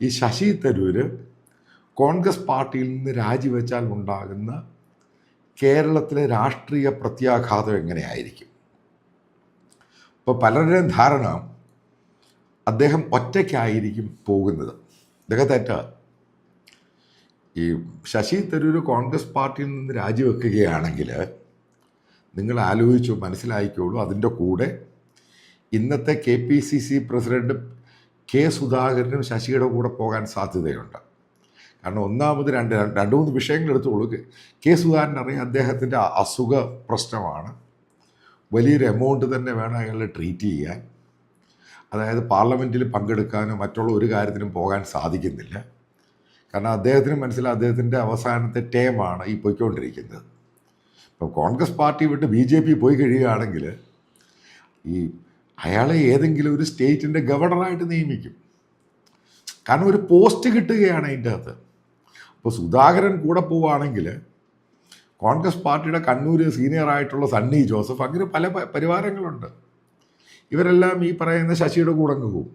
ഈ ശശി തരൂർ കോൺഗ്രസ് പാർട്ടിയിൽ നിന്ന് രാജിവെച്ചാൽ ഉണ്ടാകുന്ന കേരളത്തിലെ രാഷ്ട്രീയ പ്രത്യാഘാതം എങ്ങനെയായിരിക്കും? ഇപ്പോൾ പലരുടെയും ധാരണ അദ്ദേഹം ഒറ്റയ്ക്കായിരിക്കും പോകുന്നത്. ഇതൊക്കെ തെറ്റാ. ഈ ശശി തരൂർ കോൺഗ്രസ് പാർട്ടിയിൽ നിന്ന് രാജിവെക്കുകയാണെങ്കിൽ നിങ്ങൾ ആലോചിച്ചു മനസ്സിലാക്കിക്കോളൂ, അതിൻ്റെ കൂടെ ഇന്നത്തെ KPCC പ്രസിഡന്റ് K. സുധാകരനും ശശിയുടെ കൂടെ പോകാൻ സാധ്യതയുണ്ട്. കാരണം ഒന്നാമത് രണ്ട് മൂന്ന് വിഷയങ്ങൾ എടുത്തോളൂ. K. സുധാകരൻ അറിയാം അദ്ദേഹത്തിൻ്റെ അസുഖ പ്രശ്നമാണ്. വലിയൊരു എമൗണ്ട് തന്നെ വേണം അയാളെ ട്രീറ്റ് ചെയ്യാൻ. അതായത് പാർലമെൻറ്റിൽ പങ്കെടുക്കാനോ മറ്റുള്ള ഒരു കാര്യത്തിനും പോകാൻ സാധിക്കുന്നില്ല. കാരണം അദ്ദേഹത്തിന് മനസ്സിലായി അദ്ദേഹത്തിൻ്റെ അവസാനത്തെ ടേമാണ് ഈ പോയിക്കൊണ്ടിരിക്കുന്നത്. ഇപ്പം കോൺഗ്രസ് പാർട്ടി വിട്ട് BJP പോയി കഴിയുകയാണെങ്കിൽ ഈ അയാളെ ഏതെങ്കിലും ഒരു സ്റ്റേറ്റിൻ്റെ ഗവർണറായിട്ട് നിയമിക്കും. കാരണം ഒരു പോസ്റ്റ് കിട്ടുകയാണ് അതിൻ്റെ അകത്ത്. അപ്പോൾ സുധാകരൻ കൂടെ പോവുകയാണെങ്കിൽ കോൺഗ്രസ് പാർട്ടിയുടെ കണ്ണൂർ സീനിയറായിട്ടുള്ള സണ്ണി ജോസഫ്, അങ്ങനെ പല പരിവാരങ്ങളുണ്ട്. ഇവരെല്ലാം ഈ പറയുന്ന ശശിയുടെ കൂടെ അങ്ങ് പോകും.